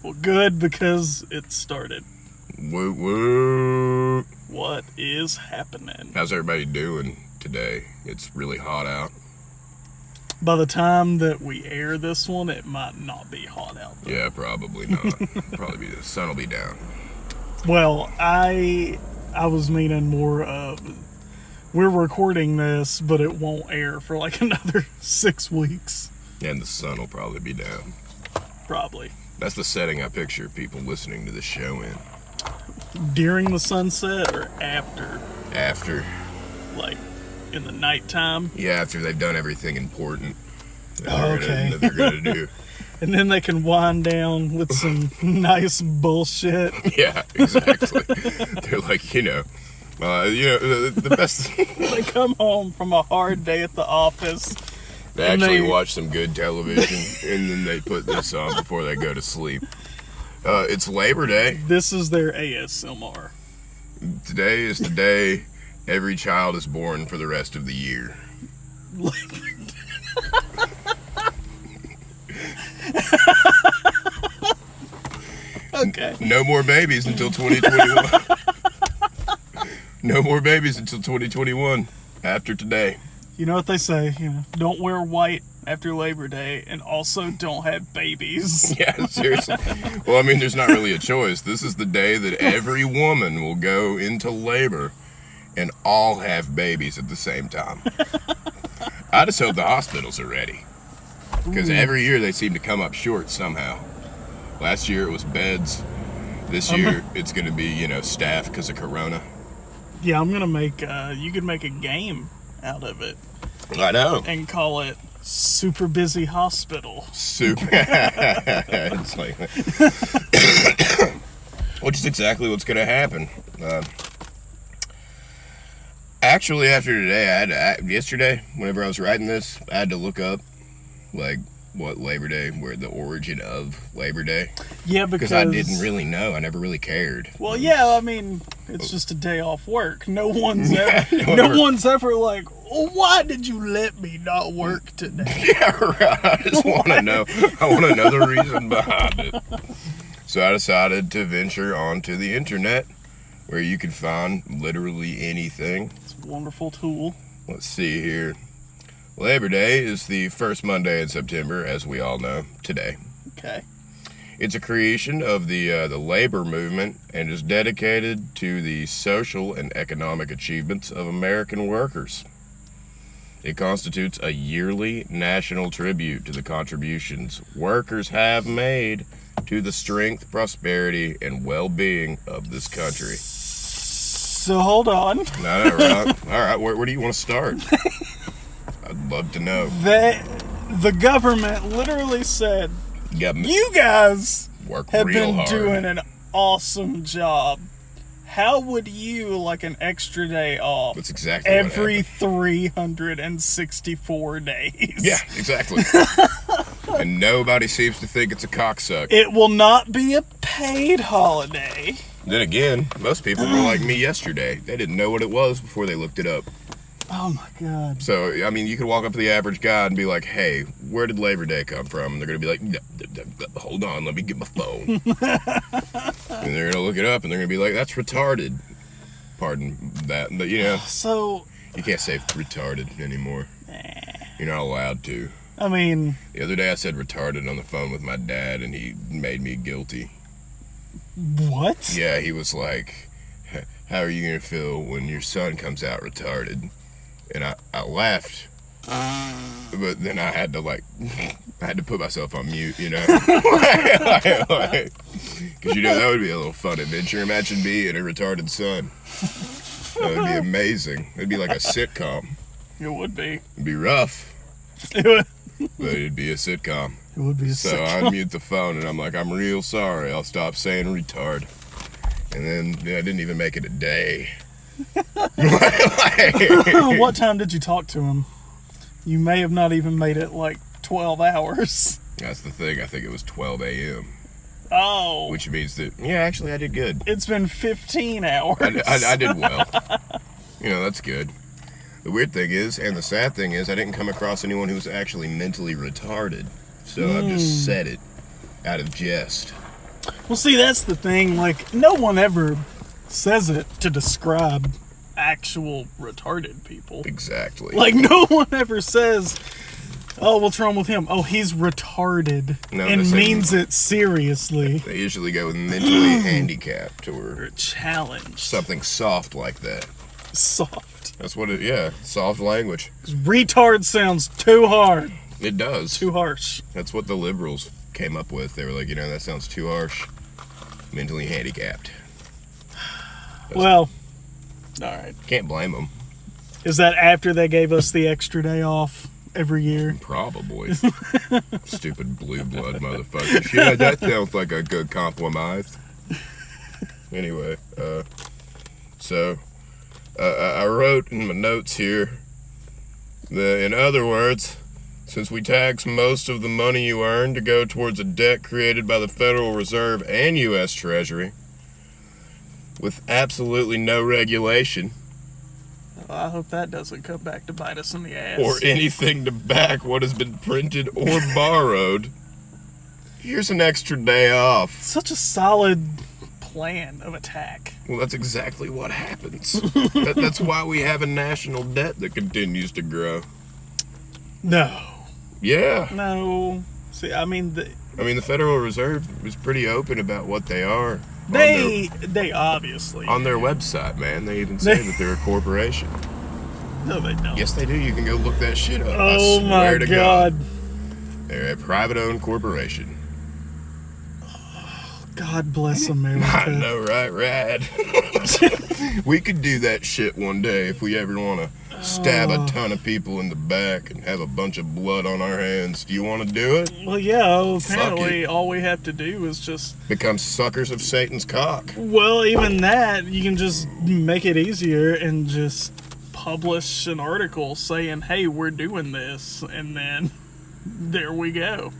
Well, good, because it started. Woo woo. What is happening? How's everybody doing today? It's really hot out. By the time that we air this one, it might not be hot out though. Yeah, probably not. The sun will be down. Well, I was meaning more of, we're recording this, but it won't air for like another 6 weeks. And the sun will probably be down. Probably. That's the setting I picture people listening to the show in. During the sunset or after? After. Like in the nighttime? Yeah, after they've done everything important that they're gonna do. And then they can wind down with some nice bullshit. Yeah, exactly. They're like, the best. They come home from a hard day at the office. They actually watch some good television, and then they put this on before they go to sleep. It's Labor Day. This is their ASMR. Today is the day every child is born for the rest of the year. Okay. No more babies until 2021. No more babies until 2021. After today. You know what they say, don't wear white after Labor Day, and also don't have babies. Yeah, seriously. Well, I mean, there's not really a choice. This is the day that every woman will go into labor and all have babies at the same time. I just hope the hospitals are ready. Because every year they seem to come up short somehow. Last year it was beds. This year it's going to be, staff because of Corona. Yeah, I'm going to make, you could make a game out of it. I know. And call it Super Busy Hospital. It's like, which is exactly what's going to happen. Actually, after today, yesterday, whenever I was writing this, I had to look up, what Labor Day, where the origin of Labor Day. Yeah, because I didn't really know. I never really cared. Well, yeah, I mean, it's just a day off work. No one's ever like, why did you let me not work today? Yeah, right. I just want to know. I want to know the reason behind it. So I decided to venture onto the internet, where you can find literally anything. It's a wonderful tool. Let's see here. Labor Day is the first Monday in September, as we all know, today. Okay. It's a creation of the labor movement and is dedicated to the social and economic achievements of American workers. It constitutes a yearly national tribute to the contributions workers have made to the strength, prosperity, and well-being of this country. So hold on. No, right. All right, where do you want to start? I'd love to know. The government literally said, you guys have been hard. doing an awesome job. How would you like an extra day off? That's exactly every 364 days. Yeah, exactly. And nobody seems to think it's a cocksuck. It will not be a paid holiday. Then again, most people were like me yesterday. They didn't know what it was before they looked it up. Oh my God. So, I mean, you could walk up to the average guy and be like, hey, where did Labor Day come from? And they're going to be like, hold on, let me get my phone. And they're going to look it up and they're going to be like, that's retarded. Pardon that. But, so you can't say retarded anymore. You're not allowed to. I mean, the other day I said retarded on the phone with my dad and he made me guilty. What? Yeah, he was like, how are you going to feel when your son comes out retarded? And I laughed, but then I had to put myself on mute, because that would be a little fun adventure. Imagine being a retarded son. That would be amazing. It'd be like a sitcom. It would be. It'd be rough, it would. But it'd be a sitcom. It would be a sitcom. So I unmute the phone and I'm like, I'm real sorry. I'll stop saying retard. And then I didn't even make it a day. What time did you talk to him? You may have not even made it 12 hours. That's the thing. I think it was 12 a.m. Oh. Which means that, actually I did good. It's been 15 hours. I did well. That's good. The weird thing is, and the sad thing is, I didn't come across anyone who was actually mentally retarded. So I've just said it out of jest. Well, see, that's the thing. Like, no one ever says it to describe actual retarded people. Exactly. Like, no one ever says, "Oh, what's wrong with him? Oh, he's retarded," No, and they say- means it seriously. They usually go with mentally handicapped or Or challenged. something soft like that. Soft. That's what it, yeah, soft language. 'Cause retard sounds too hard, It does. too harsh. That's what the liberals came up with. They were like, that sounds too harsh. Mentally handicapped. Well, all right. Can't blame them. Is that after they gave us the extra day off every year? Probably. Stupid blue blood motherfuckers. Yeah, that sounds like a good compromise. Anyway, so I wrote in my notes here that, in other words, since we tax most of the money you earn to go towards a debt created by the Federal Reserve and U.S. Treasury, with absolutely no regulation Well, I hope that doesn't come back to bite us in the ass. or anything to back what has been printed or borrowed, here's an extra day off. Such a solid plan of attack. Well, that's exactly what happens. That's why we have a national debt that continues to grow. No. Yeah. No. See, I mean, the Federal Reserve is pretty open about what they are. they obviously. On their website, man. They even say that they're a corporation. No, they don't. Yes, they do. You can go look that shit up. Oh I my swear to God. They're a private-owned corporation. God bless America. I know, right, Rad? We could do that shit one day if we ever want to stab a ton of people in the back and have a bunch of blood on our hands. Do you want to do it? Well, yeah, Fuck apparently it. all we have to do is just. Become suckers of Satan's cock. Well, even that, you can just make it easier and just publish an article saying, "Hey, we're doing this," and then there we go.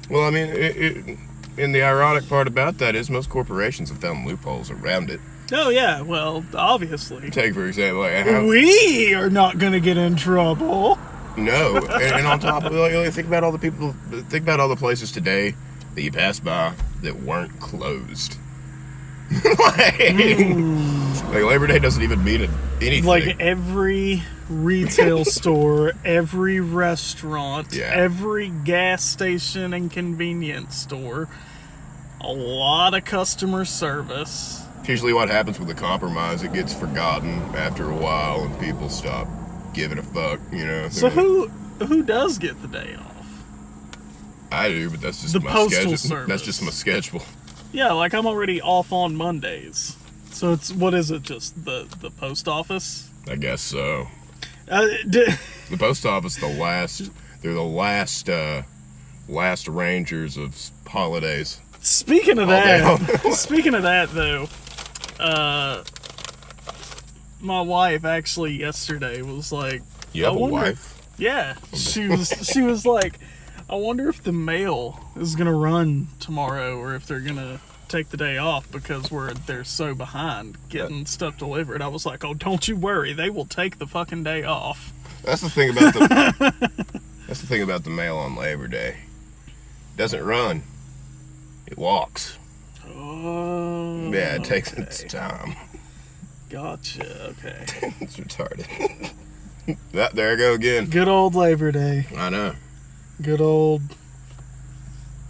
Well, I mean, and the ironic part about that is most corporations have found loopholes around it. Oh, yeah, well, obviously. Take, for example, like how, We are not going to get in trouble. no, and on top of it, like, think about all the places today that you pass by that weren't closed. like Labor Day doesn't even mean anything. Like every retail store, every restaurant, Yeah. every gas station and convenience store, a lot of customer service. Usually what happens with a compromise, it gets forgotten after a while and people stop giving a fuck, So who does get the day off? I do, but that's just The my postal schedule. That's service. just my schedule. Yeah, like I'm already off on Mondays. So it's, what is it, just the post office? I guess so. The post office, they're the last rangers of holidays. Speaking of All day that, long. speaking of that though, my wife actually yesterday was like, You have I a wonder- wife? yeah, she was like, I wonder if the mail is gonna run tomorrow or if they're gonna take the day off because they're so behind getting stuff delivered. I was like, oh, don't you worry, they will take the fucking day off. That's the thing about that's the thing about the mail on Labor Day. It doesn't run. It walks. Oh, Yeah, it takes okay. its time. Gotcha. Okay. It's retarded. There I go again. Good old Labor Day. I know. Good old.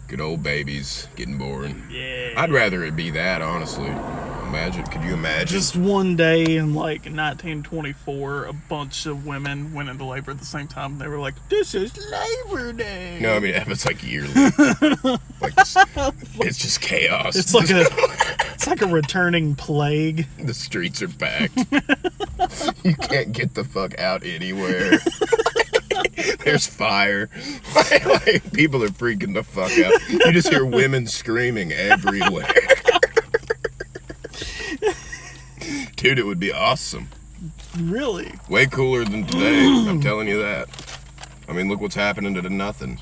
Good old babies getting born. Yeah. I'd rather it be that, honestly. Could you imagine? Just one day in like 1924, a bunch of women went into labor at the same time. And they were like, "This is Labor Day." No, I mean, it happens like yearly. It's just chaos. It's like a returning plague. The streets are packed. You can't get the fuck out anywhere. There's fire. Like, people are freaking the fuck out. You just hear women screaming everywhere. Dude, it would be awesome. Really? Way cooler than today. I'm telling you that. I mean, look what's happening to nothing.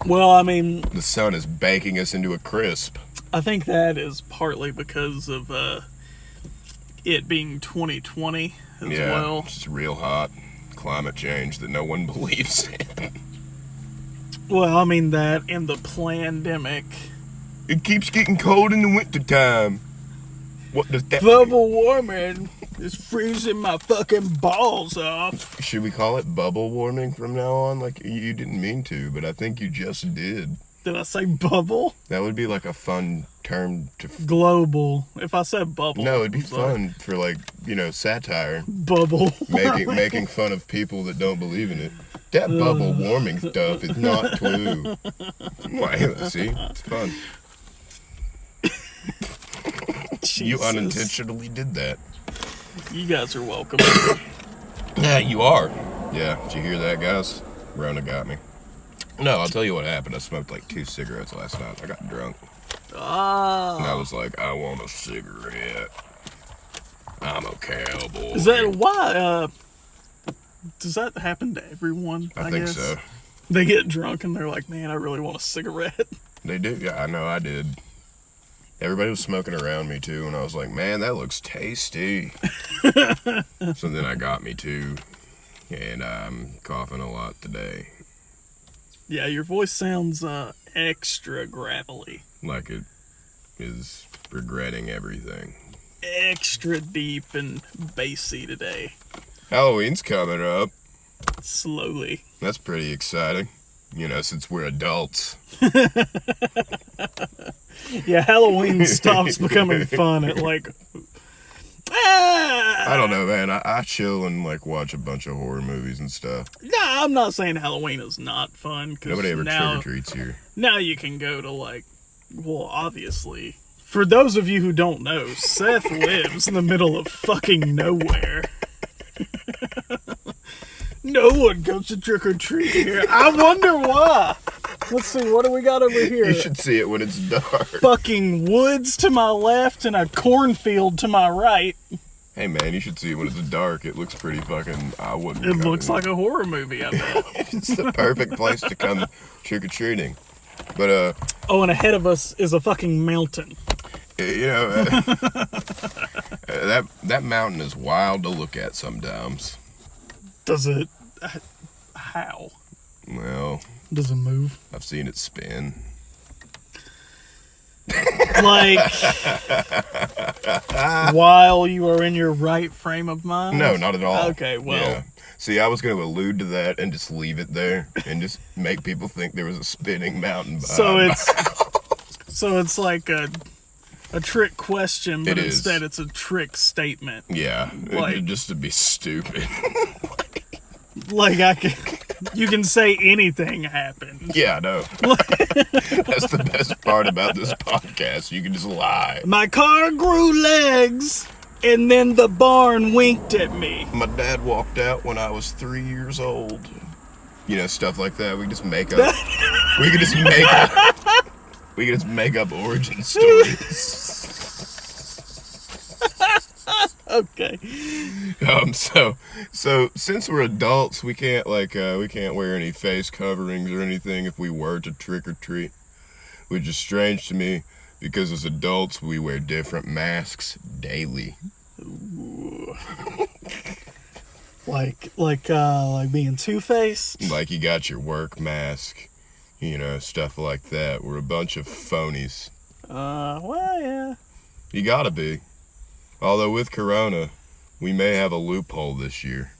Well, I mean, The sun is baking us into a crisp. I think that is partly because of it being 2020 as well. It's just real hot. Climate change that no one believes in. Well, I mean that and the pandemic. It keeps getting cold in the wintertime. What does that Global warming is freezing my fucking balls off. mean? Should we call it bubble warming from now on? Like, you didn't mean to, but I think you just did. Did I say bubble? That would be like a fun term to... Global. If I said bubble. No, it'd be I'm sorry. fun for, like, satire. Bubble. Making fun of people that don't believe in it. That bubble warming stuff is not true. Why? See? It's fun. You Jesus. unintentionally did that. You guys are welcome. Yeah, you are. Yeah, did you hear that, guys? Rona got me. No, I'll tell you what happened. I smoked like 2 cigarettes last night. I got drunk. And I was like, I want a cigarette. I'm a cowboy. Is that why? Does that happen to everyone? I think guess? so. They get drunk and they're like, man, I really want a cigarette. They do. Yeah, I know I did. Everybody was smoking around me too, and I was like, man, that looks tasty. So then I got me too, and I'm coughing a lot today. Yeah, your voice sounds extra gravelly. Like it is regretting everything. Extra deep and bassy today. Halloween's coming up. Slowly. That's pretty exciting. Since we're adults. Yeah, Halloween stops becoming fun at like... I don't know, man. I chill and like watch a bunch of horror movies and stuff. Nah, I'm not saying Halloween is not fun. Cause Nobody ever now, trick-or-treats here. Now you can go to like... Well, obviously... For those of you who don't know, Seth lives in the middle of fucking nowhere. No one goes to trick-or-treat here. I wonder why. Let's see, what do we got over here? You should see it when it's dark. Fucking woods to my left and a cornfield to my right. Hey man, you should see it when it's dark. It looks pretty fucking... I wouldn't... It looks like a horror movie, I bet. It's the perfect place to come trick-or-treating. But, Oh, and ahead of us is a fucking mountain. That mountain is wild to look at sometimes. Does it... How? Well, Does it move? I've seen it spin. Like... while you are in your right frame of mind? No, not at all. Okay, well... Yeah. See, I was going to allude to that and just leave it there and just make people think there was a spinning mountain behind. So it's like a trick question, but It is. instead it's a trick statement. Yeah, Like- just to be stupid. Like you can say anything happened. Yeah, I know. That's the best part about this podcast. You can just lie. My car grew legs, and then the barn winked at me. My dad walked out when I was 3 years old. Stuff like that. We just make up. We could just make up origin stories. Okay. So since we're adults, we can't wear any face coverings or anything if we were to trick or treat, which is strange to me because as adults we wear different masks daily. Ooh. like being two-faced. Like you got your work mask, stuff like that. We're a bunch of phonies. Well, yeah. You gotta be. Although with Corona, we may have a loophole this year.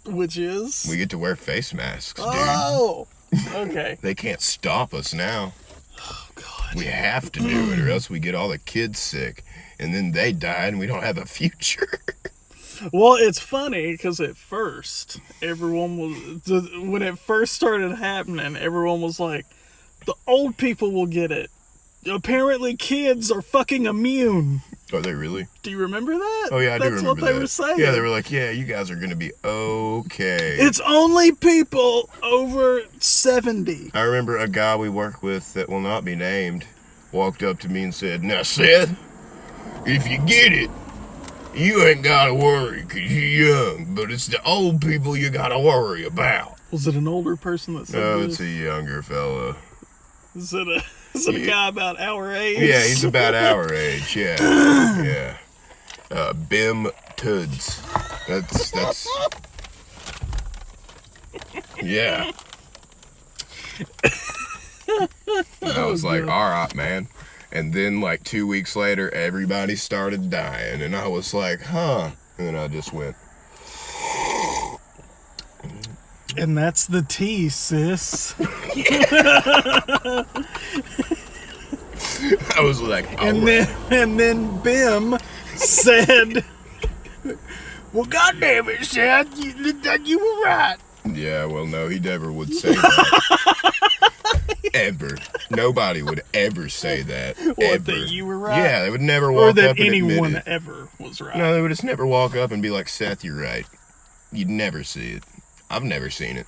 Which is? We get to wear face masks, dude. Oh! Okay. They can't stop us now. Oh, God. We have to do it or else we get all the kids sick. And then they die and we don't have a future. Well, it's funny because at first, when it first started happening, everyone was like, the old people will get it. Apparently kids are fucking immune. Are they really? Do you remember that? Oh, yeah, I do remember that. That's what they were saying. Yeah, they were like, yeah, you guys are going to be okay. It's only people over 70. I remember a guy we work with that will not be named walked up to me and said, now, Seth, if you get it, you ain't got to worry because you're young, but it's the old people you got to worry about. Was it an older person that said No, this? it's a younger fella. Is it a guy about our age? Yeah, he's about our age, yeah. Yeah. Bim Toods. That's yeah. And I was like, all right, man. And then like 2 weeks later, everybody started dying. And I was like, huh. And then I just went. And that's the tea, sis. I was like, And then Bim said, well, goddamn it, Seth, you were right. yeah, well, no, he never would say that. Ever. Nobody would ever say that. What, ever. that you were right? Yeah, they would never walk Or up that and admit anyone it. ever was right. No, they would just never walk up and be like, Seth, you're right. You'd never see it. I've never seen it.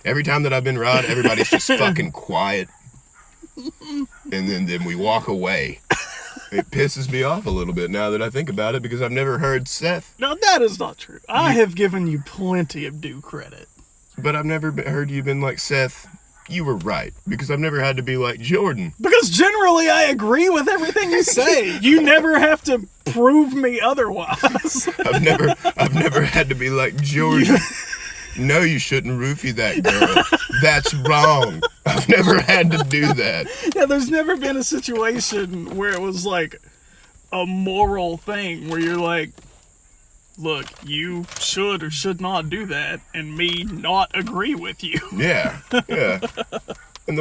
Every time that I've been right, everybody's just fucking quiet. And then we walk away. It pisses me off a little bit now that I think about it because I've never heard Seth, No, that is not true. I have given you plenty of due credit. but I've never heard you been like, Seth, you were right. Because I've never had to be like, Jordan. Because generally I agree with everything you say. You never have to prove me otherwise. I've never had to be like, Jordan. No, you shouldn't roofie that girl. That's wrong. I've never had to do that. Yeah, there's never been a situation where it was like a moral thing where you're like, look, you should or should not do that, and me not agree with you. Yeah. And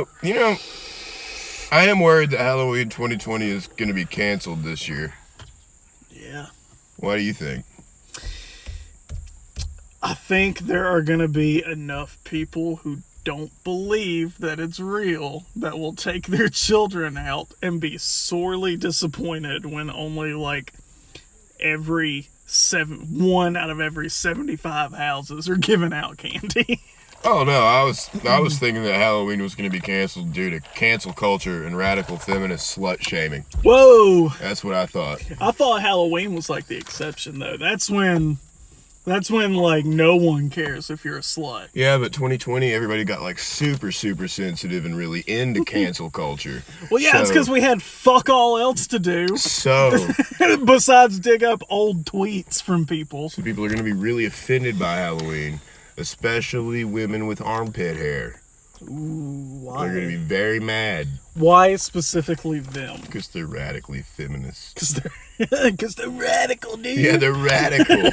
I am worried that Halloween 2020 is going to be canceled this year. Yeah. What do you think? I think there are going to be enough people who don't believe that it's real that will take their children out and be sorely disappointed when only like one out of every 75 houses are giving out candy. Oh no, I was thinking that Halloween was going to be canceled due to cancel culture and radical feminist slut shaming. Whoa! That's what I thought. I thought Halloween was like the exception though. That's when like no one cares if you're a slut. Yeah, but 2020, everybody got like super, super sensitive and really into cancel culture. Well, yeah, it's because we had fuck all else to do So besides dig up old tweets from people. people are going to be really offended by Halloween, especially women with armpit hair. Ooh, They're going to be why? very mad Why specifically them? because they're radically feminist. Because they're radical, dude. Yeah, they're radical.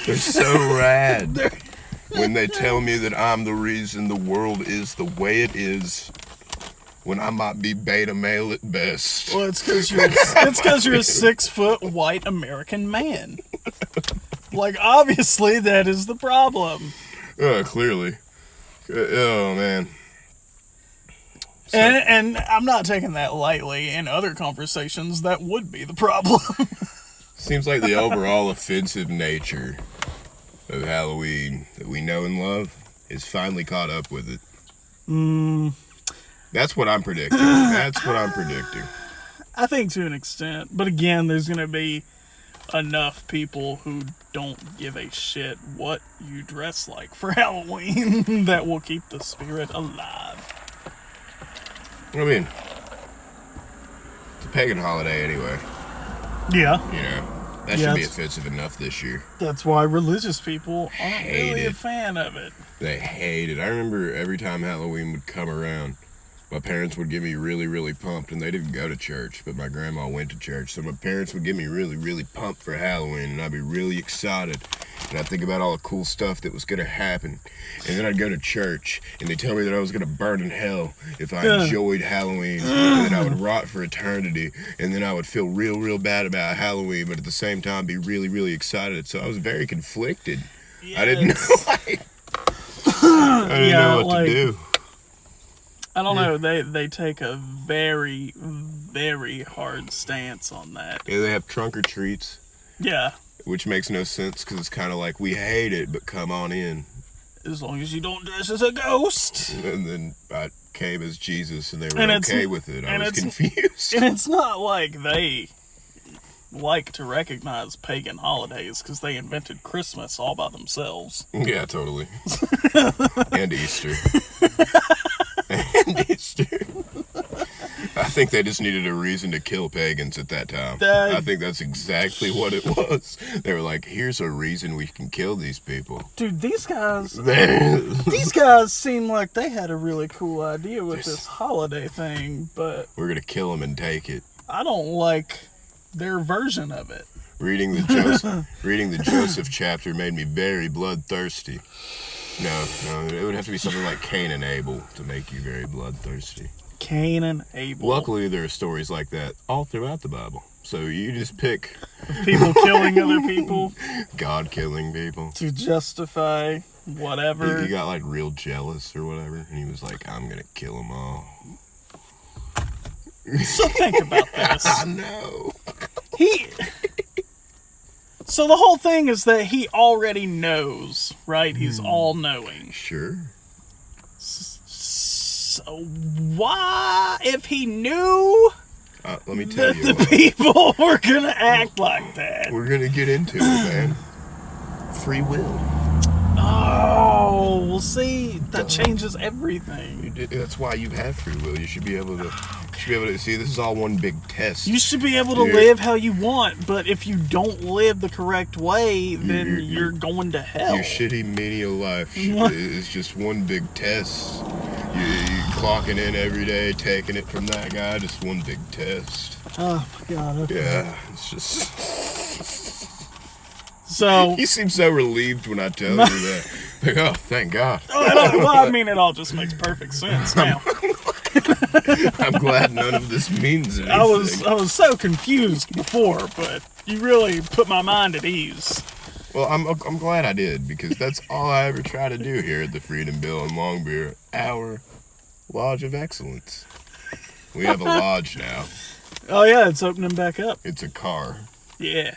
They're so rad. When they tell me that I'm the reason the world is the way it is, when I might be beta male at best. Well, it's because you're a 6 foot white American man. Like, obviously, that is the problem. Clearly. Oh, man. And I'm not taking that lightly. In other conversations, that would be the problem. Seems like the overall offensive nature of Halloween that we know and love is finally caught up with it. That's what I'm predicting. I think to an extent. But again, there's going to be enough people who don't give a shit what you dress like for Halloween that will keep the spirit alive. I mean, it's a pagan holiday anyway. Yeah. You know, that Yeah, should be it's- offensive enough this year. That's why religious people aren't Hate really a it. fan of it. They hate it. I remember every time Halloween would come around, my parents would get me really, really pumped, and they didn't go to church, but my grandma went to church, so my parents would get me really, really pumped for Halloween, and I'd be really excited, and I'd think about all the cool stuff that was going to happen, and then I'd go to church, and they'd tell me that I was going to burn in hell if I enjoyed Halloween, and then I would rot for eternity, and then I would feel real, real bad about Halloween, but at the same time be really, really excited, so I was very conflicted. I didn't know, I didn't know what to do. I don't know. They take a very, very hard stance on that. Yeah, they have trunk or treats, Yeah. which makes no sense because it's kind of like we hate it, but come on in. As long as you don't dress as a ghost. And then I came as Jesus, and they were And it's- okay with it. I and was it's- confused. And it's not like they like to recognize pagan holidays because they invented Christmas all by themselves. Yeah, totally. And Easter. And Easter. I think they just needed a reason to kill pagans at that time. I think that's exactly what it was. They were like, here's a reason we can kill these people. Dude, these guys seem like they had a really cool idea with this holiday thing, but we're going to kill them and take it. I don't like their version of it. Reading the Joseph chapter made me very bloodthirsty. No, it would have to be something like Cain and Abel to make you very bloodthirsty. Cain and Abel. Luckily, there are stories like that all throughout the Bible. So you just pick people killing other people, God killing people to justify whatever. He got like real jealous or whatever, and he was like, "I'm gonna kill them all." So think about this. I know. So the whole thing is that he already knows, right? He's all-knowing. Sure. So why, if he knew let me tell that you the people were going to act like that? We're going to get into it, man. Free will. Oh, well, see, that changes everything. That's why you have free will. You should be able to see. This is all one big test. You should be able to live how you want, but if you don't live the correct way, then you're going to hell. Your shitty menial life is just one big test. You clocking in every day, taking it from that guy, just one big test. Oh my God. Okay. Yeah, it's just. So you seem so relieved when I tell you that. Like, oh, thank God. Well, I mean, it all just makes perfect sense now. I'm glad none of this means anything. I was so confused before, but you really put my mind at ease. Well, I'm glad I did, because that's all I ever try to do here at the Freedom Bill in Longbeer, our Lodge of Excellence. We have a lodge now. Oh yeah, it's opening back up. It's a car. Yeah.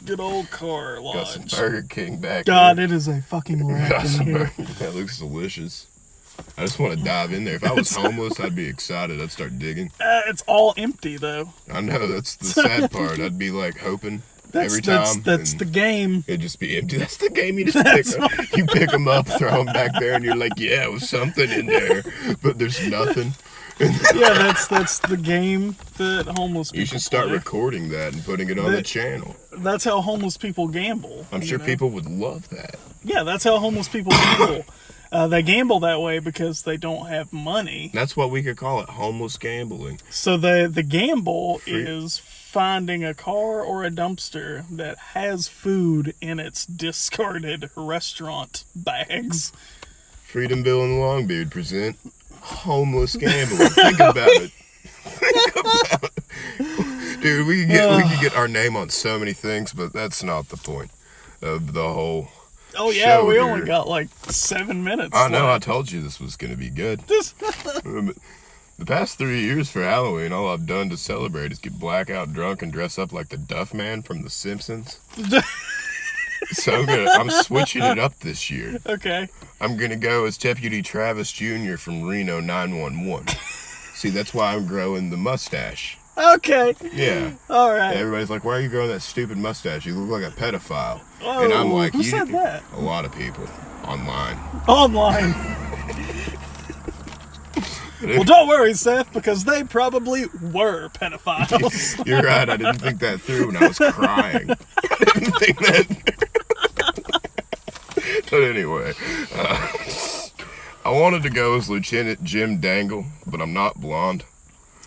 Good old car lodge. Got some Burger King back God, there. it is a fucking wreck in here. That looks delicious. I just want to dive in there. If I was homeless, I'd be excited. I'd start digging. It's all empty though. I know, that's the sad part. I'd be like hoping every time. That's the game. It'd just be empty. That's the game. You just pick them up, throw them back there, and you're like, yeah, it was something in there, but there's nothing. Yeah, that's the game that homeless people You should start play. recording that and putting it on the channel. That's how homeless people gamble. I'm sure people would love that. Yeah, that's how homeless people gamble. They gamble that way because they don't have money. That's what we could call it, homeless gambling. So the gamble is finding a car or a dumpster that has food in its discarded restaurant bags. Freedom Bill and Longbeard present homeless gambling. Think about it. Dude, we could get our name on so many things, but that's not the point of the whole Oh yeah, show we here. only got like 7 minutes. I know, left. I told you this was going to be good. The past 3 years for Halloween, all I've done to celebrate is get blackout drunk and dress up like the Duff Man from The Simpsons. So I'm switching it up this year. Okay. I'm going to go as Deputy Travis Jr. from Reno 911. See, that's why I'm growing the mustache. Okay. Yeah. All right. Everybody's like, why are you growing that stupid mustache? You look like a pedophile. Oh, and I'm like, who said that? A lot of people online. Online. Well, don't worry, Seth, because they probably were pedophiles. You're right. I didn't think that through when I was crying. I didn't think that But anyway, I wanted to go as Lieutenant Jim Dangle, but I'm not blonde.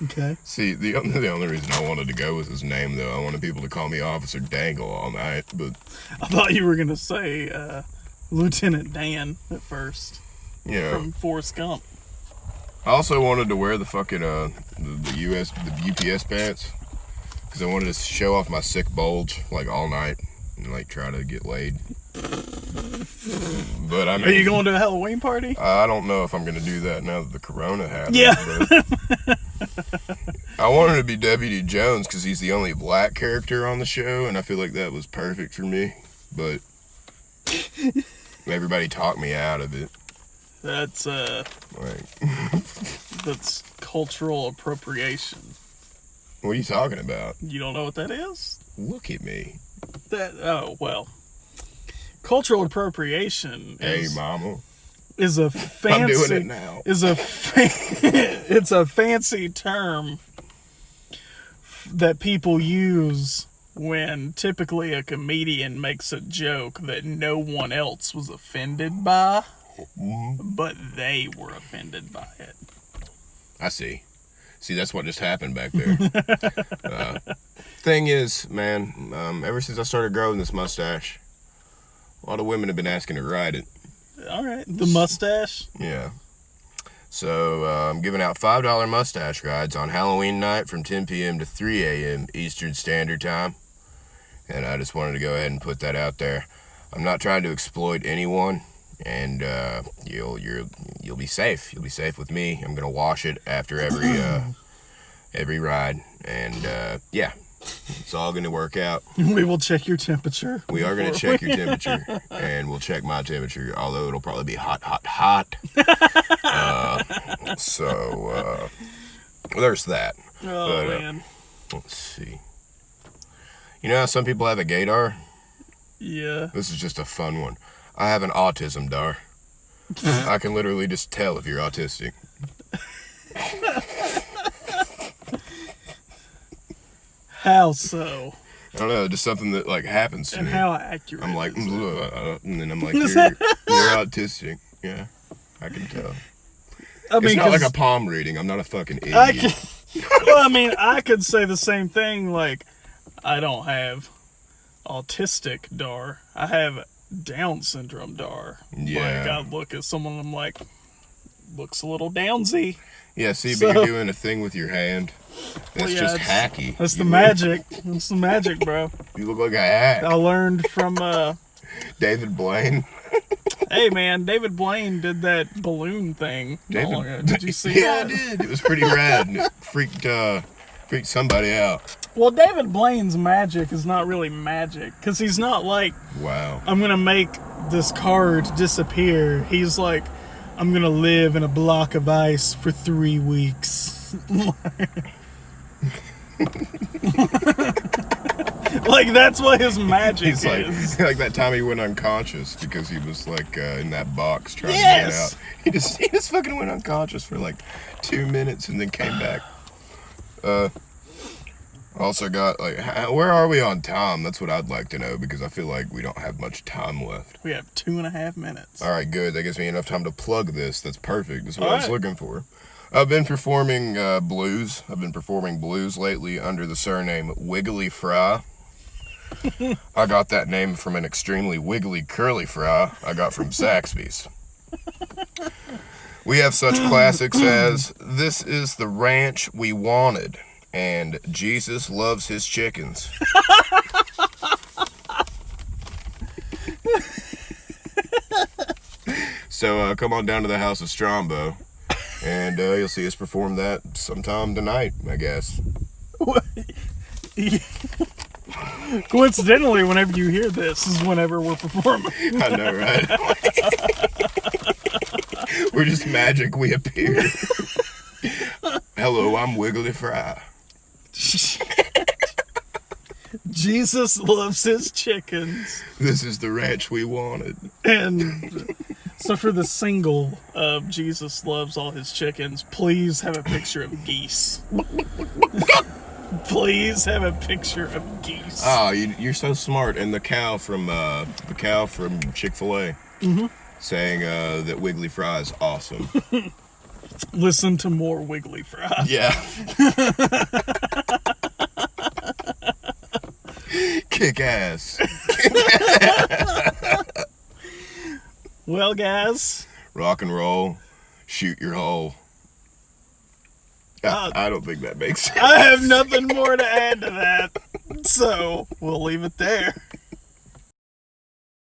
Okay. See, the only reason I wanted to go was his name, though. I wanted people to call me Officer Dangle all night, but... I thought you were going to say Lieutenant Dan at first. Yeah. From Forrest Gump. I also wanted to wear the fucking, the UPS pants, because I wanted to show off my sick bulge, like, all night, and, like, try to get laid. But I mean... Are you going to a Halloween party? I don't know if I'm going to do that now that the corona happened. Yeah. I wanted to be Deputy Jones because he's the only black character on the show, and I feel like that was perfect for me. But everybody talked me out of it. That's that's cultural appropriation. What are you talking about? You don't know what that is? Look at me. Cultural appropriation Hey, is... mama. is a fancy. I'm doing it now. It's a fancy term that people use when typically a comedian makes a joke that no one else was offended by, but they were offended by it. I see. See, that's what just happened back there. Thing is, man, ever since I started growing this mustache, a lot of women have been asking to ride it. All right, the mustache. Yeah. So I'm giving out $5 mustache rides on Halloween night from 10 p.m. to 3 a.m. Eastern Standard Time. And I just wanted to go ahead and put that out there. I'm not trying to exploit anyone, and you'll be safe. You'll be safe with me. I'm gonna wash it after every ride, and yeah, it's all gonna work out. We will check your temperature. We are gonna check your temperature, and we'll check my temperature. Although it'll probably be hot. So there's that. Oh, man. Let's see. You know how some people have a gaydar? Yeah. This is just a fun one. I have an autism dar. I can literally just tell if you're autistic. How so? I don't know, just something that like happens to And me. how accurate? I'm like, is it? and then I'm like, you're autistic. Yeah, I can tell. I mean, It's not like 'cause a palm reading. I'm not a fucking idiot. well, I mean, I could say the same thing. Like, I don't have autistic dar. I have Down syndrome dar. Yeah. Like, I look at someone, I'm like, looks a little downsy. Yeah, see, So- but you're doing a thing with your hand. That's Well, yeah, just it's- hacky. That's the You magic. That's the magic, bro. You look like a hack. I learned from, David Blaine. hey, man, David Blaine did that balloon thing. not long ago. Did you see Yeah, that? I did. It was pretty rad. And it freaked somebody out. Well, David Blaine's magic is not really magic, because he's not like, Wow. I'm gonna make this card disappear. He's like, I'm gonna live in a block of ice for 3 weeks. Like, that's what his magic He's like, is. like that time he went unconscious because he was like in that box trying Yes. to get out. He just fucking went unconscious for like 2 minutes and then came back. Also got like, where are we on time? That's what I'd like to know because I feel like we don't have much time left. We have 2.5 minutes. All right, good. That gives me enough time to plug this. That's perfect. That's what All I was right. looking for. I've been performing blues. I've been performing blues lately under the surname Wiggly Fry. I got that name from an extremely wiggly curly fry I got from Zaxby's. We have such classics as This Is the Ranch We Wanted and Jesus Loves His Chickens. So come on down to the House of Strombo and you'll see us perform that sometime tonight, I guess. Coincidentally, whenever you hear this is whenever we're performing. I know, right? We're just magic. We appear. Hello, I'm Wiggly Fry. Jesus loves his chickens. This is the ranch we wanted. And so for the single of Jesus Loves All His Chickens, please have a picture of geese. Please have a picture of geese. Oh, you're so smart. And the cow from Chick-fil-A saying that Wiggly Fry is awesome. Listen to more Wiggly Fry. Yeah. Kick ass. Well, guys, Rock and roll. Shoot your hole. I don't think that makes sense. I have nothing more to add to that. So we'll leave it there.